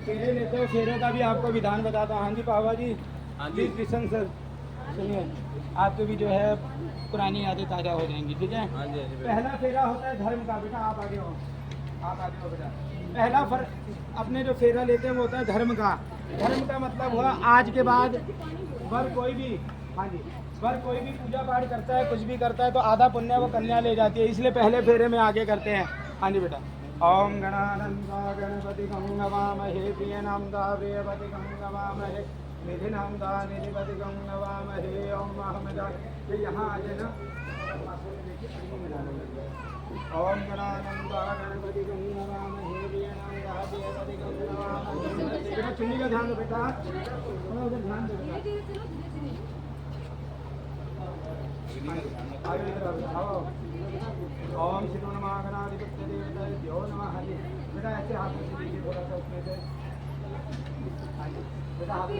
फेरे लेते हो, फेरों का भी आपको विधान बताता हूँ। हाँ जी पापा जी, हाँ जी। प्लीज लिसन सर, सुनिए, आपको भी जो है पुरानी यादें ताज़ा हो जाएंगी, ठीक है। हाँ जी, हाँ जी, पहला फेरा होता है धर्म का। बेटा आप आगे हो, आप आगे हो बेटा। पहला अपने जो फेरा लेते हैं वो होता है धर्म का। धर्म का मतलब हुआ आज के बाद वर कोई भी, हाँ जी, वर कोई भी पूजा पाठ करता है, कुछ भी करता है तो आधा पुण्य वो कन्या ले जाती है, इसलिए पहले फेरे में आगे करते हैं। हाँ जी बेटा। ओम गणानंदा गणपति गं नमामहे, प्रियनामदा प्रियपति गं नमामहे, निधिनामदा निधिपति गं नमामहे। ओम अहमदा, ये यहाँ आ जाए ना। ओम गणानंदा गणपति गं नमामहे, प्रियनामदा प्रियपति गं नमामहे। बेटा चुन्नी का ध्यान दो बेटा, थोड़ा उधर ध्यान दो बेटा। आगे इधर आओ। ओम श्री नमः गणाधिपत्य देवताभ्यो नमः। बेटा ऐसे हाथों से लीजिए थोड़ा सा उसमें से। बेटा हाथ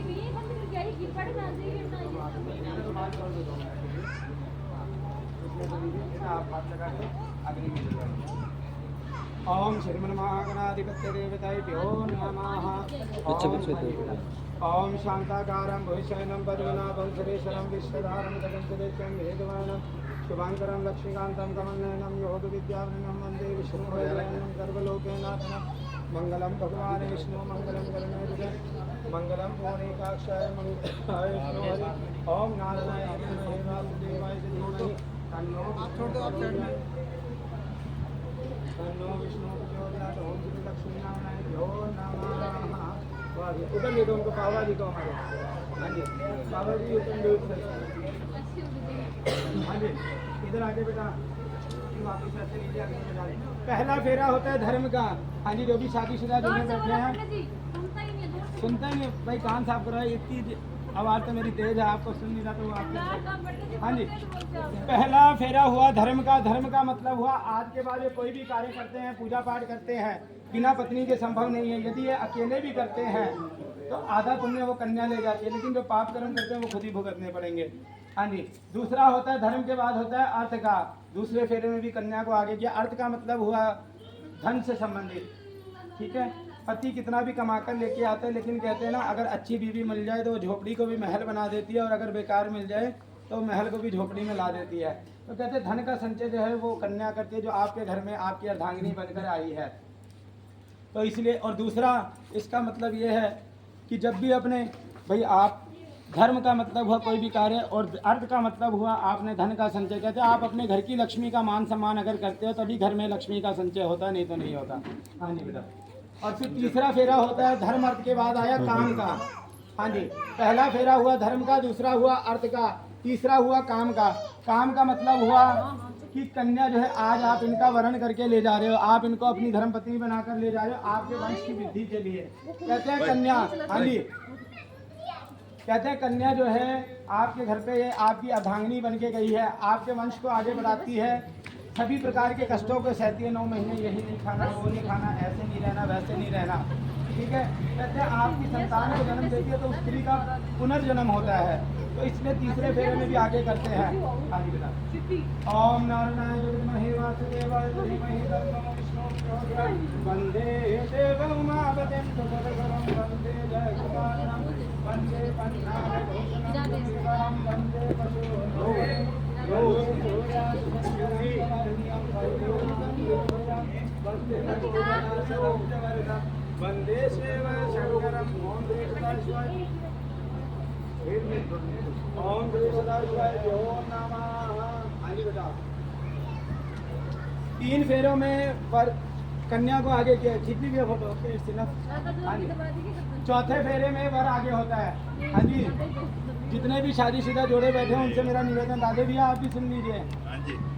आप हाथ लगा के अग्नि में लगाइए। ओम श्री नमः गणाधिपत्य देवताभ्यो नमः। ओम शांताकारं भविष्यनं पद्मनाभं सुरेशं विश्वधारं जगन्नाथं वेदवानं शुभांकरं लक्ष्मीकान्तं कमलनयनं योगविद्यावरणं वन्दे विष्णुहृदयं सर्वलोकनाथनं। मंगलम भगवान विष्णु मंगलम गरुड़ध्वज मंगलम पुंडरीकाक्षाय मंगलाय विष्णुहरि। ओम नारायणाय विद्महे वासुदेवाय धीमहि तन्नो विष्णु प्रचोदयात्। ओम श्री लक्ष्मी नारायणाभ्यो नमः। उधर ले दो उनको, पावा जी को हमारे। हाँ जी पावा जी हाँ जी इधर आगे बेटा, वापिस ऐसे नीचे आगे बढ़ा दें। पहला फेरा होता है धर्म का। हाँ जी, जो भी शादीशुदा जो बैठे हैं सुनता ही नहीं भाई, कान साफ करो। इतनी आवाज़ तो मेरी तेज है, आपको सुन नहीं रहा तो वो आपको। हाँ जी, पहला फेरा हुआ धर्म का। धर्म का मतलब हुआ आज के बाद ये कोई भी कार्य करते हैं, पूजा पाठ करते हैं, बिना पत्नी के संभव नहीं है। यदि ये अकेले भी करते हैं तो आधा पुण्य वो कन्या ले जाती है, लेकिन जो पाप कर्म करते हैं वो खुद ही भुगतने पड़ेंगे। हाँ जी, दूसरा होता है धर्म के बाद होता है अर्थ का। दूसरे फेरे में भी कन्या को आगे किया। अर्थ का मतलब हुआ धन से संबंधित, ठीक है। पति कितना भी कमा कर लेके आता है, लेकिन कहते हैं ना, अगर अच्छी बीवी मिल जाए तो वो झोपड़ी को भी महल बना देती है, और अगर बेकार मिल जाए तो महल को भी झोपड़ी में ला देती है। तो कहते हैं धन का संचय जो है वो कन्या करती है, जो आपके घर में आपकी अर्धांगिनी बनकर आई है। तो इसलिए, और दूसरा इसका मतलब ये है कि जब भी अपने भाई आप, धर्म का मतलब हुआ कोई भी कार्य, और अर्थ का मतलब हुआ आपने धन का संचय। कहते हैं आप अपने घर की लक्ष्मी का मान सम्मान अगर करते हो तभी घर में लक्ष्मी का संचय होता, नहीं तो नहीं होता। हाँ जी बेटा। और फिर तीसरा फेरा होता है धर्म अर्थ के बाद आया काम का। हाँ जी, पहला फेरा हुआ धर्म का, दूसरा हुआ अर्थ का, तीसरा हुआ काम का। काम का मतलब हुआ कि कन्या जो है आज आप इनका वरण करके ले जा रहे हो, आप इनको अपनी धर्म पत्नी बनाकर ले जा रहे हो आपके वंश की वृद्धि के लिए। कहते हैं कन्या, हाँ जी, कहते हैं कन्या जो है आपके घर पे ये आपकी अर्धांगिनी बन के गई है, आपके वंश को आगे बढ़ाती है, सभी प्रकार के कष्टों को सहती है। 9 महीने यही नहीं खाना, वो नहीं खाना, ऐसे नहीं रहना, वैसे नहीं रहना, ठीक है। कहते हैं आपकी संतान को जन्म देती है तो उस स्त्री का पुनर्जन्म होता है। तो इसलिए तीसरे फेरे में भी आगे करते हैं। आगे बेटा। ओम नारायणाय विद्महे वासुदेवाय धीमहि तन्नो विष्णुः प्रचोदयात्। वंदे देवमुमापतिं सुभद्रं वंदे जयकुमारं वंदे पन्नाभूषणं वंदे पशून् वंदे शिव शंकरं। ओम श्री सदाशिवाय ओम नमः। हाँ जी बेटा, 3 फेरों में पर कन्या को आगे किया, खींची भी है फोटो। हाँ जी, चौथे फेरे में वर आगे होता है। हाँ जी, जितने भी शादीशुदा जोड़े बैठे हैं उनसे मेरा निवेदन, दादे भैया आप भी सुन लीजिए।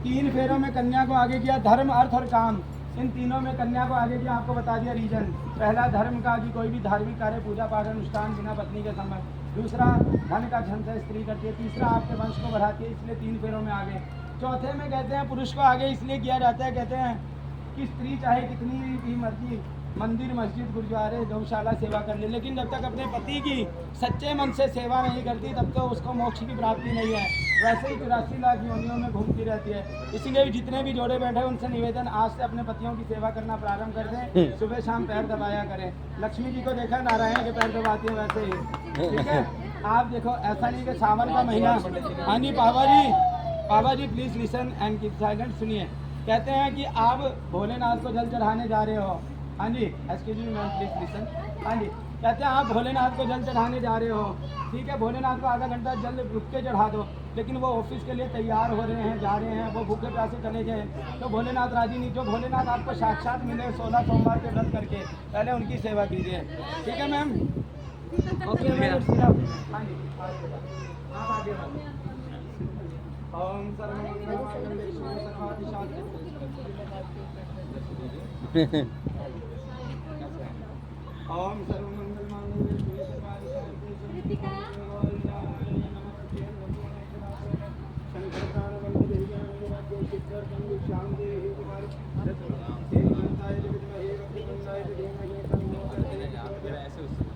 3 फेरों में कन्या को आगे किया, धर्म अर्थ और काम। इन तीनों में कन्या को आगे किया, आपको बता दिया रीजन। पहला धर्म का कि कोई भी धार्मिक कार्य, पूजा पाठ अनुष्ठान बिना पत्नी के समय। दूसरा धन का धन से स्त्री करती है। तीसरा आपके वंश को बढ़ाती है, इसलिए 3 फेरों में आगे। चौथे में कहते हैं पुरुष को आगे इसलिए किया जाता है, कहते हैं कि स्त्री चाहे कितनी भी मर्जी मंदिर मस्जिद गुरुद्वारे गौशाला सेवा कर ले, लेकिन जब तक अपने पति की सच्चे मन से सेवा नहीं करती तब तो उसको मोक्ष की प्राप्ति नहीं है। वैसे ही 84 लाख योनियों में घूमती रहती है। इसीलिए जितने भी जोड़े बैठे हैं उनसे निवेदन, आज से अपने पतियों की सेवा करना प्रारंभ कर दें, सुबह शाम पैर दबाया करें। लक्ष्मी जी को देखा नारायण के पैर दबाती है वैसे ही, ठीक है। आप देखो ऐसा नहीं कि सावन का महीना। हाँ जी पापा जी please listen and keep silent. सुनिए, कहते हैं कि आप भोलेनाथ को जल चढ़ाने जा रहे हो। हाँ जी excuse me ma'am please listen. हाँ जी कहते हैं आप भोलेनाथ को जल चढ़ाने जा रहे हो, ठीक है। भोलेनाथ को आधा घंटा जल रुक के चढ़ा दो, लेकिन वो ऑफिस के लिए तैयार हो रहे हैं, जा रहे हैं, वो भूखे प्यासे चले गए तो भोलेनाथ राजी नहीं। जो भोलेनाथ आपको साक्षात मिले 16 सोमवार के व्रत करके, पहले उनकी सेवा कीजिए, ठीक है मैम। Okay ma'am. हाँ जी आप आगे ओम सर्वमंगल ओम सर्वमंगल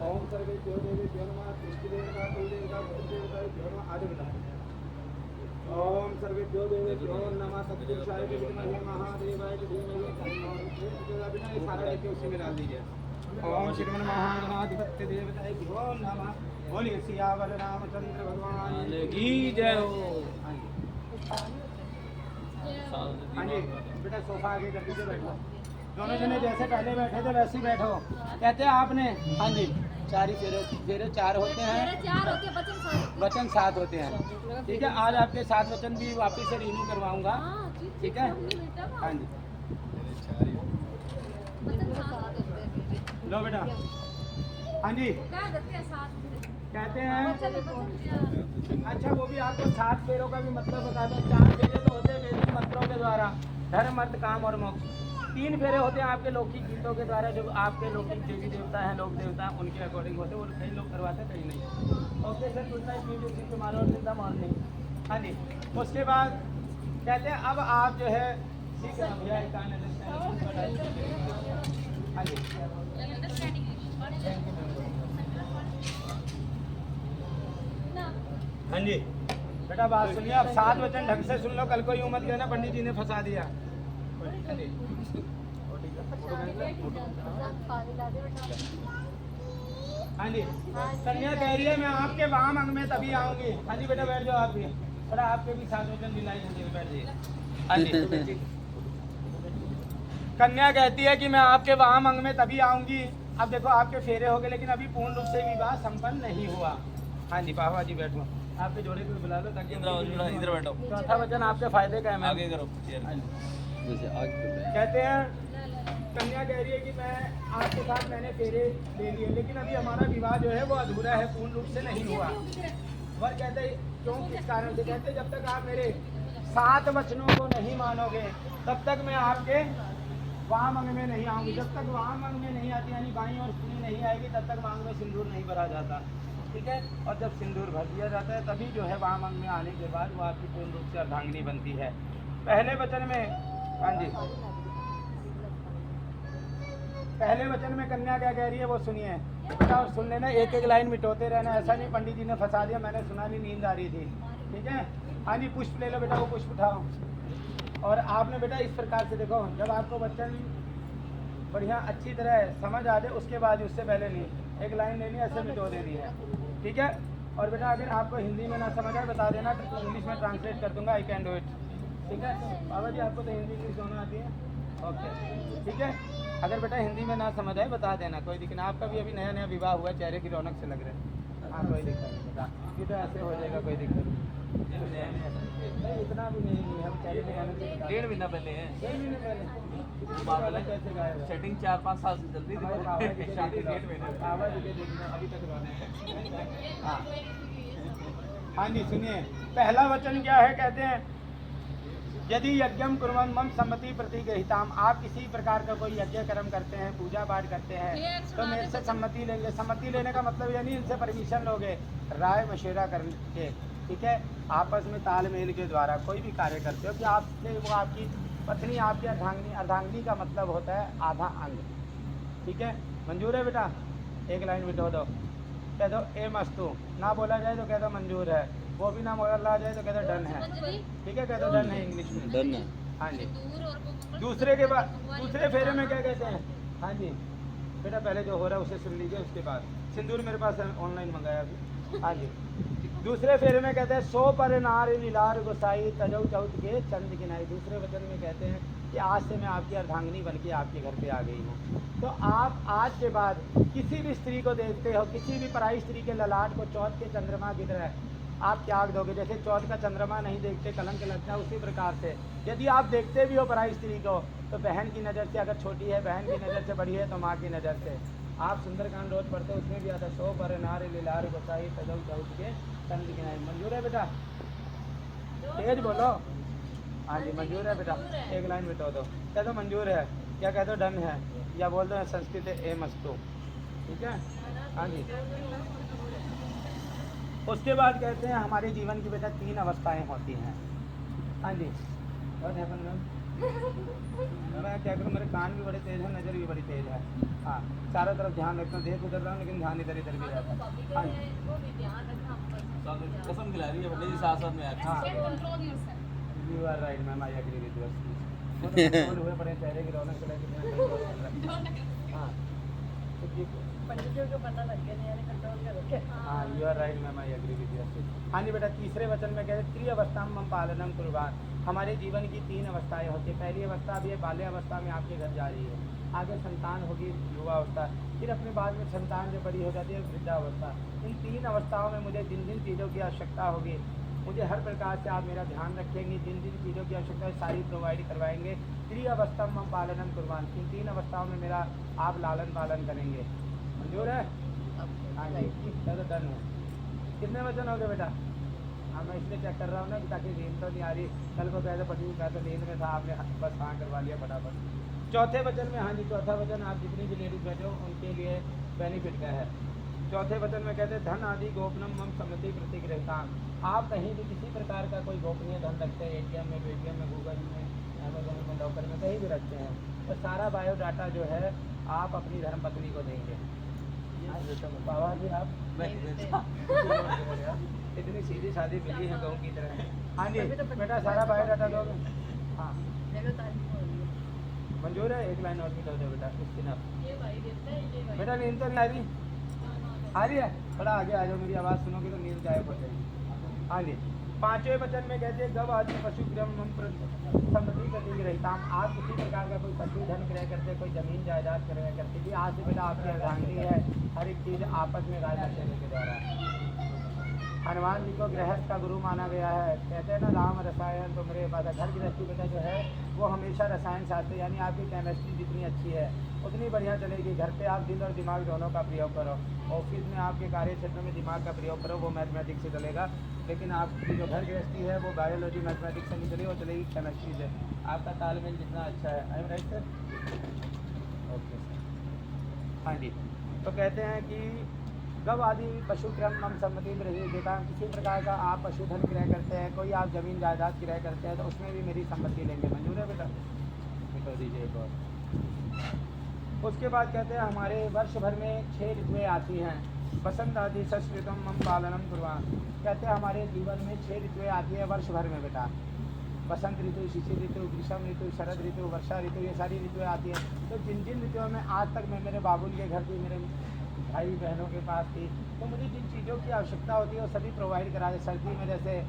ओम सर्वे देवेभ्यो नमः कृष्णदेवता कुलदेवता भूदेवता आदि ओम सर्वेभ्यो देवेभ्यो नमः सत्पुरुषाय विद्महे महादेवाय धीमहि तन्नो रुद्रः। ये सारा लेके उसी में डाल दीजिए। ओम श्रीमन महागणाधिपत्य देवताभ्यो नमः। बोलिए सियावर रामचंद्र भगवान की जय हो। हाँ जी बेटा सोफा आगे कर दीजिए, बैठो। दोनों जने जैसे पहले बैठे थे वैसे ही बैठो। कहते हैं आपने, हाँ जी 4 ही फेरे 4 होते हैं, वचन 7 होते हैं, ठीक है। आज आपके 7 वचन भी वापिस से रिन्यू करवाऊंगा, ठीक है। हाँ जी लो बेटा। हाँ जी कहते हैं, अच्छा वो भी आपको 7 फेरों का भी मतलब बता दो। 4 फेरे तो होते हैं वैदिक मंत्रों के द्वारा, धर्म अर्थ काम और मोक्ष। 3 फेरे होते हैं आपके लौकिक गीतों के द्वारा, जो आपके लौकिक देवी देवता हैं, लोक देवता उनके अकॉर्डिंग होते हैं। वो कई लोग करवाते हैं कहीं नहीं। Okay sir, good night, meet you tomorrow in the morning. हाँ जी उसके बाद कहते हैं अब आप जो है ठीक है भैया हाँ जी हाँ जी बेटा बात सुनिए। अब 7 वचन ढंग से सुन लो, कल को यूँ मत कहना पंडित जी ने फंसा दिया। हाँ जी हाँ जी कन्या कह रही है मैं आपके वाम अंग में तभी आऊंगी। हाँ जी बेटा बैठ जाओ आप भी, बेटा आपके भी 7 वचन दिलाई दीजिए, बैठ जाइए। हाँ जी कन्या कहती है कि मैं आपके वाम अंग में तभी आऊंगी। अब देखो आपके फेरे हो गए, लेकिन अभी पूर्ण रूप से विवाह संपन्न नहीं हुआ। हाँ जी बाबा जी बैठो, आपके जोड़े को बुला लो ताकि इधर बैठो। चौथा वचन आपके फायदे का है। आगे करो कहते हैं कन्या कह रही है कि मैं आपके साथ मैंने फेरे ले लिए, लेकिन अभी हमारा विवाह जो है वो अधूरा है, पूर्ण रूप से नहीं हुआ। वर कहते क्यों, किस कारण से? कहते जब तक आप मेरे 7 वचनों को नहीं मानोगे तब तक मैं आपके वाम अंग में नहीं आऊँगी। जब तक वाम अंग में नहीं आती यानी बाईं और स्त्री नहीं आएगी तब तक मांग में सिंदूर नहीं भरा जाता, ठीक है। और जब सिंदूर भर दिया जाता है तभी जो है वाम अंग में आने के बाद वो आपकी पूर्ण रूप से अर्धांगिनी बनती है। पहले वचन में, हाँ जी पहले वचन में कन्या क्या कह रही है वो सुनिए बेटा, और सुन लेना, एक एक लाइन मिटोते रहना। ऐसा नहीं पंडित जी ने फंसा दिया, मैंने सुना नहीं, नींद आ रही थी, ठीक है। हाँ जी पुष्प ले लो बेटा, वो पुष्प उठाओ। और आपने बेटा इस प्रकार से देखो, जब आपको वचन बढ़िया अच्छी तरह समझ आ जाए उसके बाद, उससे पहले नहीं, एक लाइन लेनी है ऐसे मिटो देनी है, ठीक है। और बेटा अगर आपको हिंदी में ना समझ आए बता देना, तो इंग्लिश में ट्रांसलेट कर दूंगा, आई कैन डू इट, ठीक है। बाबा जी आपको तो हिंदी इंग्लिश दोनों आती है, ओके ठीक है। अगर बेटा हिंदी में ना समझ आए बता देना, कोई दिक्कत नहीं। आपका भी अभी नया नया विवाह हुआ, चेहरे की रौनक से लग रहे हैं, हाँ कोई दिक्कत नहीं बेटा, ये तो ऐसे हो जाएगा, कोई दिक्कत नहीं, इतना भी नहीं, हम चेहरे की रौनक से 1.5 महीना पहले है, 1 महीने पहले कैसे गायब? सेटिंग 4-5 साल से चल रही थी, शादी 1.5 महीने आवाज अभी तक रौनक है। हाँ जी सुनिए, पहला वचन क्या है? कहते हैं यदि यज्ञम कुर्वन् मम सम्मति प्रतिगृहीताम, आप किसी प्रकार का कोई यज्ञ कर्म करते हैं, पूजा पाठ करते हैं, तो मेरे से सम्मति लेंगे। सम्मति लेने का मतलब यानी इनसे परमिशन लोगे, राय मशवरा करके, ठीक है। आपस में तालमेल के द्वारा कोई भी कार्य करते हो कि आपसे वो आपकी पत्नी आपकी अर्धांगिनी। अर्धांगिनी का मतलब होता है आधा अंग। ठीक है, मंजूर है बेटा? एक लाइन बिठो दो, कह दो ए मस्तू। ना बोला जाए तो कह दो मंजूर है, वो भी ना बोला जाए तो कह दो डन है। ठीक है, कह दो डन है इंग्लिश में। डन है। हाँ जी। दूसरे के बाद दूसरे फेरे में क्या कहते हैं? हाँ जी बेटा, पहले जो हो रहा है उसे सुन लीजिए, उसके बाद सिंदूर मेरे पास ऑनलाइन मंगाया अभी। हाँ जी। दूसरे फेरे में कहते हैं सो पर नार लीलार गोसाई तजौ चौथ के चंद गिनाई। दूसरे वचन में कहते हैं कि आज से मैं आपकी अर्धांगिनी बन के आपके घर पे आ गई हूँ। तो आप आज के बाद किसी भी स्त्री को देखते हो, किसी भी पराई स्त्री के ललाट को चौथ के चंद्रमा की तरह आप त्याग दोगे। जैसे चौथ का चंद्रमा नहीं देखते, कलंक लगता है, उसी प्रकार से यदि आप देखते भी हो पराई स्त्री को, तो बहन की नज़र से, अगर छोटी है बहन की नज़र से, बड़ी है तो माँ की नज़र से। आप सुंदरकांड रोज पढ़ते हो, उसमें भी आता है सो पर नार लीलार गोसाई तजौ चौथ के चंद गिनाई। मंजूर है बेटा? तेज बोलो। हाँ जी मंजूर है बेटा, एक लाइन बिठो दो, कह दो मंजूर है, क्या कह दो डन है, या बोल दो संस्कृत ए मस्तु। ठीक है, हाँ जी। उसके बाद कहते हैं हमारे जीवन की बेटा 3 अवस्थाएं होती हैं। हाँ जी, और मैं क्या करूँ, मेरे कान भी बड़े तेज हैं, नज़र भी बड़ी तेज है। हाँ, चारों तरफ ध्यान रखता हूँ, देख उधर रहा हूँ लेकिन ध्यान इधर इधर भी रहता है। हाँ जी, कसम खिला रही है पंडित जी, साथ साथ में आके। हाँ you are right ma'am, I agree with your हुए पड़े चेहरे की रौनक चला कितना। हाँ पंडितों को पता लग गया यानी कंट्रोल करोगे। हाँ you are right ma'am, I agree with your. हाँ जी बेटा, तीसरे वचन में कहते त्रि अवस्था में पालनम कुर्बान। हमारे जीवन की 3 अवस्थाएं होती है। पहली अवस्था अभी बाल्य अवस्था में आपके घर जा रही है, आगे संतान होगी युवा अवस्था, फिर अपने बाद में संतान जो बड़ी हो जाती है वृद्धावस्था। इन 3 अवस्थाओं में मुझे जिन जिन चीज़ों की आवश्यकता होगी, मुझे हर प्रकार से आप मेरा ध्यान रखेंगे, जिन जिन चीज़ों की आवश्यकता है सारी प्रोवाइड करवाएंगे। त्रि अवस्था में पालनम कुर्बान, इन 3 अवस्थाओं में मेरा आप लालन पालन करेंगे। मंजूर है? हाँ जी, चलो डन है। कितने वचन हो गए बेटा? हाँ मैं इसलिए चेक कर रहा हूँ ना कि ताकि नींद तो नहीं आ रही। कल को कहते पति का तो नींद में था, आपने बस हाँ करवा लिया फटाफट। चौथे वचन में, हाँ जी चौथा वचन आप जितनी भी लेडीज बैठे हो उनके लिए बेनिफिट का है। चौथे वचन में कहते हैं धन आदि गोपनम मम सम्मति प्रतिगृहता। आप कहीं भी किसी प्रकार का कोई गोपनीय धन रखते हैं, ATM में, पेटीएम में, गूगल में, अमेजोन में, लॉकर में, कहीं भी रखते हैं, तो सारा बायोडाटा जो है आप अपनी धर्मपत्नी को देंगे। बाबा जी आप इतनी सीधी सादी मिली है गऊ की तरह। हाँ जी बेटा, सारा बायोडाटा दोगे? हाँ मंजूर है? एक लाइन और भी दो बेटा, इसकी ना बेटा नींद तो नहीं आ रही? आ रही है? थोड़ा आगे आ जाओ, मेरी आवाज़ सुनोगे तो नींद गायब हो जाएगी। हाँ जी, 5वें वचन में कहते हैं गव आदि पशु क्रम सम्मति प्रति रहता। आप किसी प्रकार का कोई पशु धन क्रय करते, कोई जमीन जायदाद क्रय करते थी, आज से बेटा आपकी अर्धांगिनी है, हर एक चीज़ आपस में राय मशवरे के द्वारा। हनुमान जी को गृहस्थ का गुरु माना गया है। कहते हैं ना राम रसायन तो मेरे पास घर गृहस्थी बेटा जो है वो हमेशा रसायन शास्त्र, यानी आपकी केमिस्ट्री जितनी अच्छी है उतनी बढ़िया चलेगी। घर पे आप दिल और दिमाग दोनों का प्रयोग करो, ऑफिस में आपके कार्य क्षेत्र में दिमाग का प्रयोग करो, वो मैथमेटिक्स से चलेगा। लेकिन आपकी जो घर गृहस्थी है वो बायोलॉजी मैथमेटिक्स से नहीं चलेगी, वो चलेगी केमिस्ट्री से। आपका तालमेल जितना अच्छा है। I am right sir? Okay sir. हाँ जी, तो कहते हैं कि गव आदि पशु क्रम मम सम्मति में रही देता। किसी प्रकार का आप पशुधन क्रय करते हैं, कोई आप जमीन जायदाद क्रय करते हैं, तो उसमें भी मेरी सम्मति लेंगे। मंजूर है बेटा? बिठा दीजिए एक और। उसके बाद कहते हैं हमारे वर्ष भर में 6 ऋतुएँ आती हैं। बसंत आदि सस्कृतम मम पालनम कुर्बान। कहते हैं हमारे जीवन में 6 ऋतुएँ आती है वर्ष भर में बेटा। बसंत ऋतु, शिशिर ऋतु, ग्रीष्म ऋतु, शरद ऋतु, वर्षा ऋतु, ये सारी ऋतुएँ आती हैं। तो जिन जिन ऋतुओं में आज तक मैं मेरे बाबुल के घर थी, मेरे भाई बहनों के पास थी, तो मुझे जिन चीज़ों की आवश्यकता होती है वो सभी प्रोवाइड करा दे। सर्दी में जैसे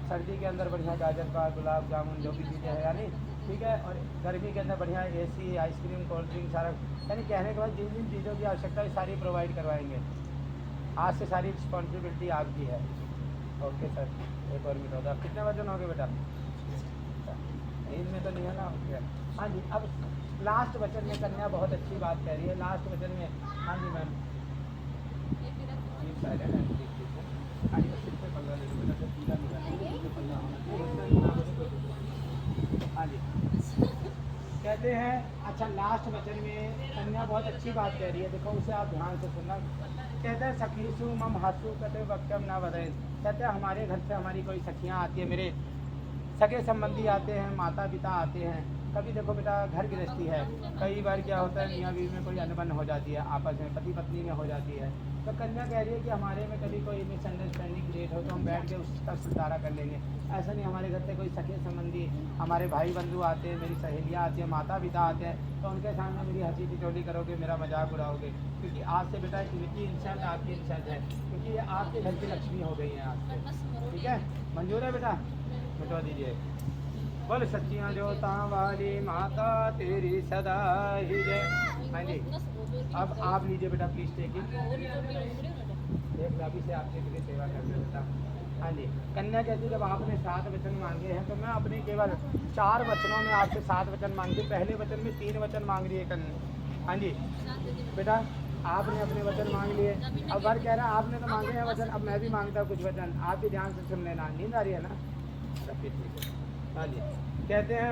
सर्दी के अंदर बढ़िया गाजर का गुलाब जामुन जो भी चीज़ें हैं यानी ठीक है, और गर्मी के अंदर बढ़िया AC, आइसक्रीम, कोल्ड ड्रिंक सारा, यानी कहने के बाद जिन जिन चीज़ों की आवश्यकता है सारी प्रोवाइड करवाएंगे। आज से सारी रिस्पॉन्सिबिलिटी आपकी है। ओके सर, एक और मिनट होगा। कितने वजन हो गए बेटा? नींद में तो नहीं है ना? हाँ जी, अब लास्ट वचन में कन्या बहुत अच्छी बात कह रही है। लास्ट वचन में, हाँ जी मैम, हाँ जी कहते हैं अच्छा लास्ट वचन में कन्या बहुत अच्छी बात कह रही है। देखो उसे आप ध्यान से सुनना। कहते हैं सखीसु मम हासु कहते वक्तम ना बदे। कहते हैं हमारे घर से हमारी कोई सखियाँ आती है, मेरे सगे संबंधी आते हैं, माता पिता आते हैं, कभी देखो बेटा घर गृहस्थी है, कई बार क्या होता है मियाँ बीवी में कोई अनबन हो जाती है, आपस में पति पत्नी में हो जाती है, तो कन्या कह रही है कि हमारे में कभी कोई मिसअंडरस्टैंडिंग क्रिएट हो तो हम बैठ के उसका सुधारा कर लेंगे। ऐसा नहीं, हमारे घर से कोई सगे संबंधी, हमारे भाई बंधु आते हैं, मेरी सहेलियाँ आती हैं, माता पिता आते हैं, तो उनके सामने मेरी हंसी ठिठोली करोगे, मेरा मजाक उड़ाओगे, क्योंकि आज से बेटा इनकी इंसान आपकी इंसान है, क्योंकि ये आपके घर की लक्ष्मी हो गई हैं आज से। ठीक है, मंजूर है बेटा? मिटवा दीजिए। बोल सच्चियाँ जोता वाली माता तेरी सदा ही जय। हाँ जी, अब आप लीजिए बेटा, प्लीज टेक इट। एक लाभी से आपके लिए सेवा कर रहे बेटा। हाँ जी, कन्या कहती जब आपने 7 वचन मांगे हैं तो मैं अपने केवल 4 वचनों में आपसे 7 वचन मांगती हूँ। पहले वचन में 3 वचन मांग रही है कन्या। हाँ जी बेटा, आपने अपने वचन मांग लिए, अब वर कह रहा है आपने तो मांगे हैं वचन, अब मैं भी मांगता हूँ कुछ वचन, आप भी ध्यान से सुन लेना। नींद आ रही है ना? हाँ जी, कहते हैं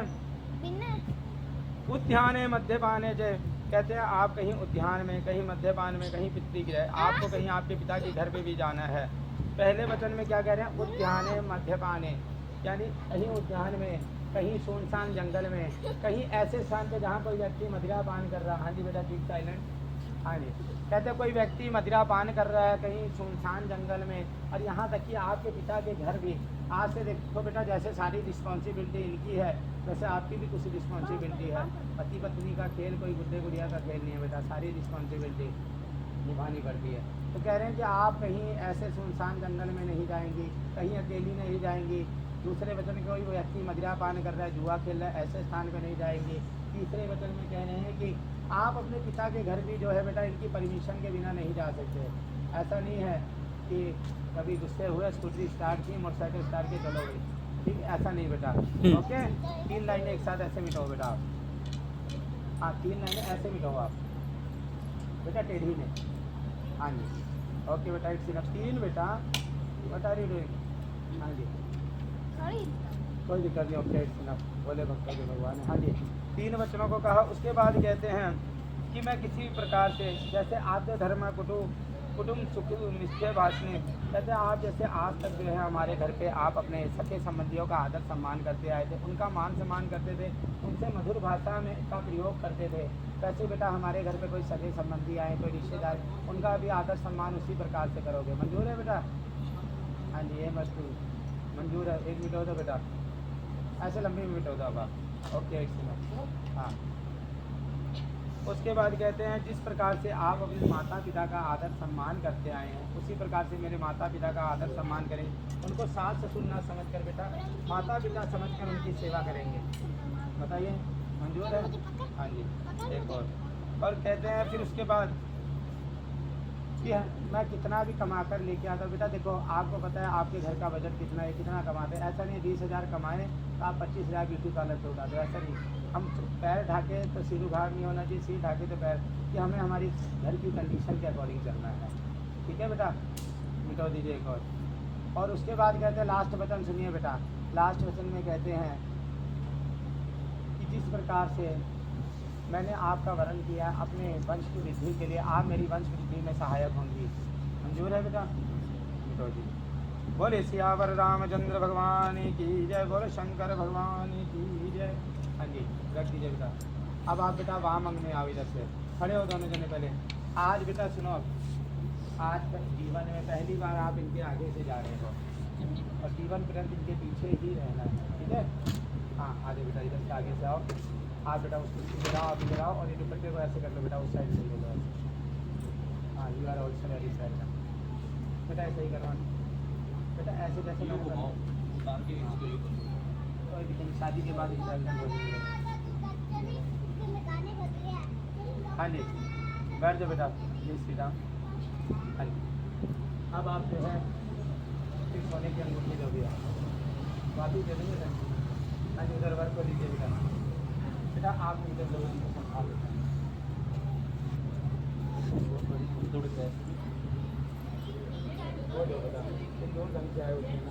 उद्याने मध्यपाने जय। कहते हैं आप कहीं उद्यान में, कहीं मध्यपान में, कहीं पितृगृह, आपको कहीं आपके पिता के घर पे भी जाना है। पहले वचन में क्या कह रहे हैं? उद्याने मध्यपाने, यानी कहीं उद्यान में, कहीं सुनसान जंगल में, कहीं ऐसे स्थान पे जहाँ कोई व्यक्ति मदिरा पान कर रहा। हाँ जी बेटा, कीप साइलेंट। हाँ जी, कहते हैं कोई व्यक्ति मदिरा पान कर रहा है कहीं सुनसान जंगल में, और यहाँ तक कि आपके पिता के घर भी। आज से देखो बेटा, जैसे सारी रिस्पॉन्सिबिलिटी इनकी है वैसे आपकी भी कुछ रिस्पॉन्सिबिलिटी है। पति पत्नी का खेल कोई गुड्डे गुड़िया का खेल नहीं है बेटा, सारी रिस्पॉन्सिबिलिटी निभानी पड़ती है। तो कह रहे हैं कि आप कहीं ऐसे सुनसान जंगल में नहीं जाएंगी, कहीं अकेली नहीं जाएंगी। दूसरे वचन में कोई व्यक्ति मदिरा पान कर रहा है, जुआ खेल रहा है, ऐसे स्थान पर नहीं जाएंगी। तीसरे वचन में कह रहे हैं कि आप अपने पिता के घर भी जो है बेटा इनकी परमिशन के बिना नहीं जा सकते। ऐसा नहीं है कि कभी गुस्से हुए, स्कूटी स्टार्ट की, मोटरसाइकिल स्टार्ट की, चलो गई, ठीक है, ऐसा नहीं बेटा। ओके, 3 लाइनें एक साथ ऐसे मिटाओ बेटा आप। हाँ, 3 लाइनें ऐसे मिटाओ आप बेटा, टेढ़ी में। हाँ जी, ओके बेटा, इट्स इनफ। 3 बेटा, व्हाट आर यू डूइंग? हाँ जी, कोई दिक्कत नहीं, ओके इट्स इनफ, बोले भक्तों के भगवान। हाँ जी, 3 वचनों को कहा। उसके बाद कहते हैं कि मैं किसी भी प्रकार से, जैसे आद्य धर्म कुटुंब सुख निश्चय वासनी, कहते हैं आप जैसे आज तक जो है हमारे घर पे आप अपने सगे संबंधियों का आदर सम्मान करते आए थे, उनका मान सम्मान करते थे, उनसे मधुर भाषा में का प्रयोग करते थे, वैसे बेटा हमारे घर पे कोई सगे संबंधी आए, कोई रिश्तेदार, उनका भी आदर सम्मान उसी प्रकार से करोगे। मंजूर है बेटा? हाँ जी, ये मस्त मंजूर है। 1 मिनट हो दो बेटा, ऐसे लंबी मिनट हो दो अब आप। Okay, 1 minute. हाँ, उसके बाद कहते हैं जिस प्रकार से आप अपने माता पिता का आदर सम्मान करते आए हैं, उसी प्रकार से मेरे माता पिता का आदर सम्मान करें। उनको सास ससुर ना समझ कर बेटा माता पिता समझ कर उनकी सेवा करेंगे। बताइए, मंजूर है? हाँ जी, एक और कहते हैं फिर उसके बाद कि मैं कितना भी कमा कर लेके आता हूँ। बेटा देखो, आपको पता है आपके घर का बजट कितना है, कितना कमाते हैं। ऐसा नहीं 20,000 कमाएँ तो आप 25,000 ब्यूटी पार्लर से उठा दो, ऐसा नहीं। हम पैर ढाके तो सिर उघाड़ नहीं होना चाहिए, सिर ढाके तो पैर, कि हमें हमारी घर की कंडीशन के अकॉर्डिंग चलना है। ठीक है बेटा, मिटाओ दीजिए एक और उसके बाद कहते हैं लास्ट वचन सुनिए बेटा। लास्ट वचन में कहते हैं कि जिस प्रकार से मैंने आपका वरण किया अपने वंश की वृद्धि के लिए, आप मेरी वंश वृद्धि में सहायक होंगी। मंजूर है बेटा? मिटाओ जी। बोले सियावर रामचंद्र भगवान की जय, बोले शंकर भगवान की जय। हाँ जी, रख दीजिए बेटा। अब आप बेटा वहाँ मंगने आओ, इधर से खड़े हो दोनों जने पहले। आज बेटा सुनो, आज तक जीवन में पहली बार आप इनके आगे से जा रहे हो और जीवन पर्यंत इनके पीछे ही रहना है, ठीक है? हाँ, आगे बेटा इधर से आगे से आओ। आप बेटा उसको इधर आओ, आप इधर आओ, और ये दुपट्टे को ऐसे कर लो बेटा, उस साइड से ले लो ऐसे। हाँ, you are also very side बेटा, ऐसे ही करवाना बेटा, ऐसे जैसे लोग शादी के बाद हाँ जी, बैठ जाओ बेटा, जय श्री राम। हाँ जी, अब आप जो है फिर सोने की अंगूठी जो भी है वापिस दे देंगे सर। हाँ जी, उधर वर्क को लीजिए बेटा। बेटा आप इधर जरूर संभाल लेते हैं, वो दो बेटा, जो ढंग से आए उसमें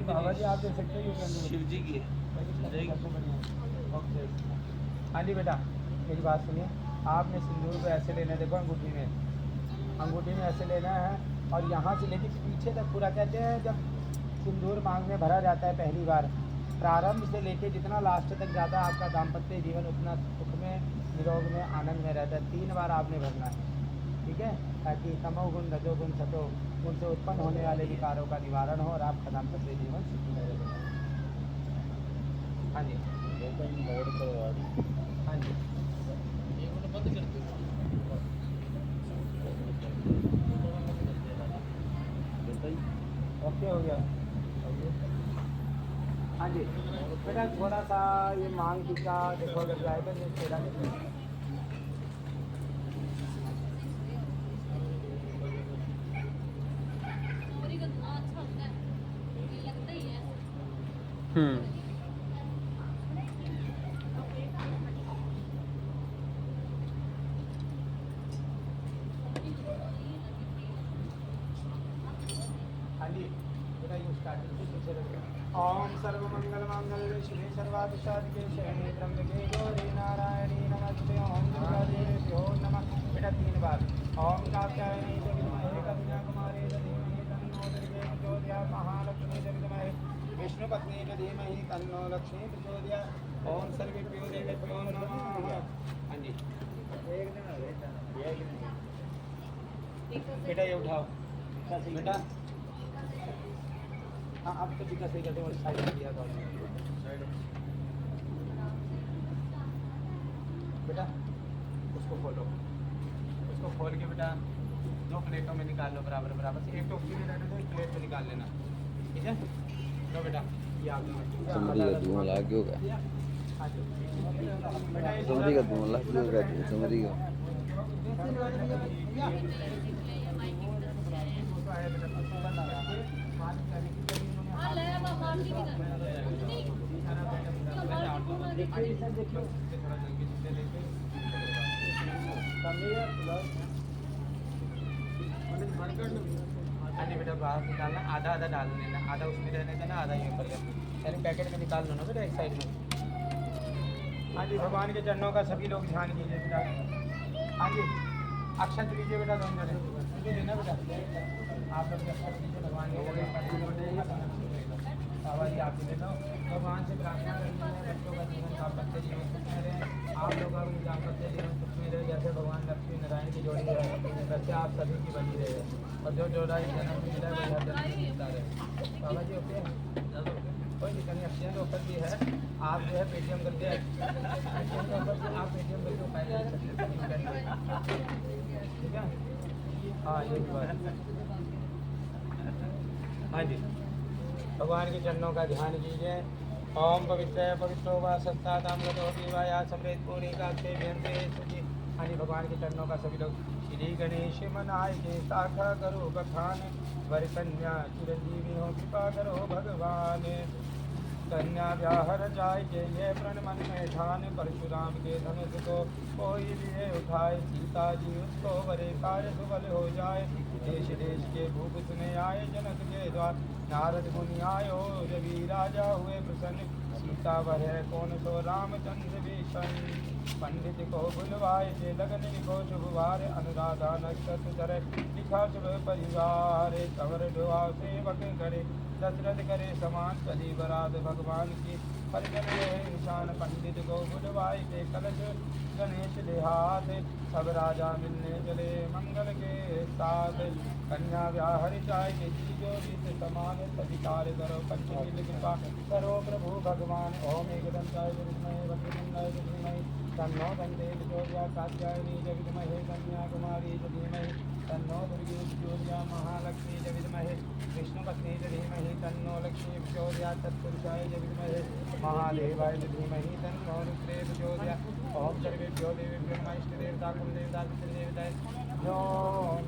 बाबा जी आप दे सकते हो शिव जी की ओके। हाँ जी बेटा, मेरी बात सुनिए। आपने सिंदूर को ऐसे लेना है, देखो अंगूठी में ऐसे लेना है और यहाँ से लेके पीछे तक पूरा। कहते हैं जब सिंदूर मांग में भरा जाता है पहली बार, प्रारंभ से लेके जितना लास्ट तक जाता है आपका दाम्पत्य जीवन उतना सुख में, निरोग में, आनंद में रहता है। 3 बार आपने भरना है, ठीक है, ताकि तमोगुण, रजोगुण, सतोगुण से उत्पन्न होने वाले विकारों का निवारण हो और आपका दाम्पत्य जीवन सुखी रहे। हाँ जी, हाँ जी, ओके हो गया। हाँ जी बेटा, थोड़ा सा ये मांग टीका देखो, अगर जाए तो ये तेरा निकले। हाँ जी बेटा, ये स्टार्टिंग से पीछे रखो। ओम सर्वमंगल मांगल्ये शिवे सर्वाभिषादिके शरण्ये त्र्यंबके गौरी नारायणी नमस्ते। ओम दुर्गादेव्यो नमः। बेटा 3 बार। ओम कात्यायनी च विद्महे कन्याकुमारी च धीमहि तन्नो दुर्गे प्रचोदयात्। महालक्ष्मी च विद्महे विष्णुपत्नी च धीमहि तन्नो लक्ष्मी प्रचोदयात्। ओम सर्वेभ्यो देवेभ्यो नमः। हाँ जी बेटा ये उठाओ बेटा। हाँ अब तो टीका सही करते हैं और साइड में दिया था बेटा। उसको खोलो, उसको खोल के बेटा 2 प्लेटों में निकाल लो बराबर बराबर से। एक टोकरी में रहने दो, एक प्लेट में निकाल लेना, ठीक है। लो बेटा ये आप समझिएगा, धुआं लाग गया। समझिएगा, धुआं लाग गया, समझिएगा। बेटा बाहर निकालना, आधा आधा डाल लेना, आधा उसमें रहने देना, आधा ये कर लेना, यानी पैकेट में निकाल लो ना बेटा एक साइड में। हाँ जी, भगवान के चरणों का सभी लोग ध्यान कीजिए बेटा। हाँ जी, अक्षत लीजिए बेटा, दोनों जने मुझे देना बेटा। आप लोग अक्षत लीजिए, भगवान के आवाज़ आप ले लो। भगवान से प्रार्थना करनी है बच्चों का जीवन दाम्पत्य जीवन सुख में रहे, आप लोग का भी दाम्पत्य जीवन सुख में रहे, जैसे भगवान लक्ष्मी नारायण की जोड़ी है वैसे आप सभी की बनी रहे, और जो जोड़ा जन्म मिला है वही हर जन्म में मिलता रहे। बाबा जी ओके, कोई दिक्कत नहीं। एक्सचेंज ऑफर भी है, आप जो है पेटीएम करके एक्सचेंज ऑफर से आप पेटीएम करके फायदा ले सकते हैं, ठीक है। हाँ ये भी बात। हाँ जी, भगवान के चरणों का ध्यान कीजिए। ओम पवित्र पवित्रो व सत्ताताम गतो देवाया समृद्ध पूरी का जी। हाँ जी, भगवान के चरणों का सभी लोग। श्री गणेश मनाय के साखा करो बखान, वर कन्या चिरंजीवी हो कृपा करो भगवान। कन्या व्याहर जाय के ये प्रण मन में ठान, परशुराम के धनुष को कोई लिए उठाए, सीता जी उसको बड़े कार्य सुबल हो जाए। देश देश के भूप सुने आए जनक के द्वार, नारद मुनि आयो रवि राजा हुए प्रसन्न, सीता वह कौन सो रामचंद्र भीषण। पंडित को बुलवाए जे लगन लिखो शुभवार, अनुराधा नक्षत्र धरे लिखा शुभ परिवार। कंवर दुआ सेवक करे दशरथ करे समान, कली बरात भगवान की परिजन रहे इंसान। पंडित को बुलवाए के कलश गणेश देहात, सब राजा मिलने चले मंगल के साथ। कन्या व्याहर चाय के चीजो रीत समान, सविकार करो पंचशील कृपा करो प्रभु भगवान। ओम एकदंताय विद्महे वक्रतुंडाय धीमहि तन्नो दन्ते प्रचोदयात्। कात्यायनी च विद्महे कन्याकुमारी च धीमहि तन्नो दुर्गे प्रचोदयात्। महालक्ष्मी च विद्महे विष्णुपत्नी च धीमहि तन्नो लक्ष्मी प्रचोदयात्। तत्पुरुषाय च विद्महे महादेवाय च धीमहि तन्नो रुद्रे प्रचोदयात्। ओम सर्वेभ्यो देवेभ्यो नमः। इष्टदेवता कुलदेवता पितृदेवताय जो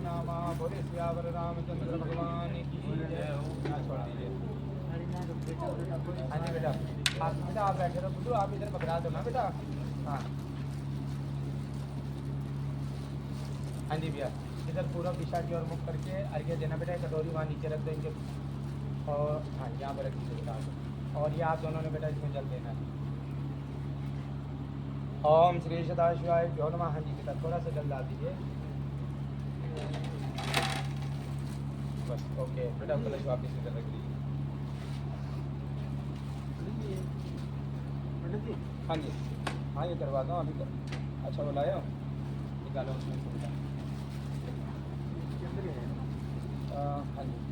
नमः। बोले सियावर रामचंद्र भगवान की जय। छोड़ दीजिए। हाँ जी बेटा, आप बैठे रहो बुद्धू, आप इधर पकड़ा दो ना बेटा। हाँ हाँ जी भैया, इधर पूरा दिशा की ओर मुख करके अर्घ्य देना बेटा। कटोरी वहाँ नीचे रख देंगे और हाँ यहाँ पर रख दीजिए बेटा। और ये आप दोनों ने बेटा इसमें जल देना है। ओम श्री सदाशिवाय जो नमः। हाँ जी बेटा थोड़ा सा जल ला दीजिए बस। ओके बेटा कलश वापस इधर रख दीजिए। हाँ जी हाँ ये करवा दो अभी कर। अच्छा वो लाए हो निकालो उसमें हाँ जी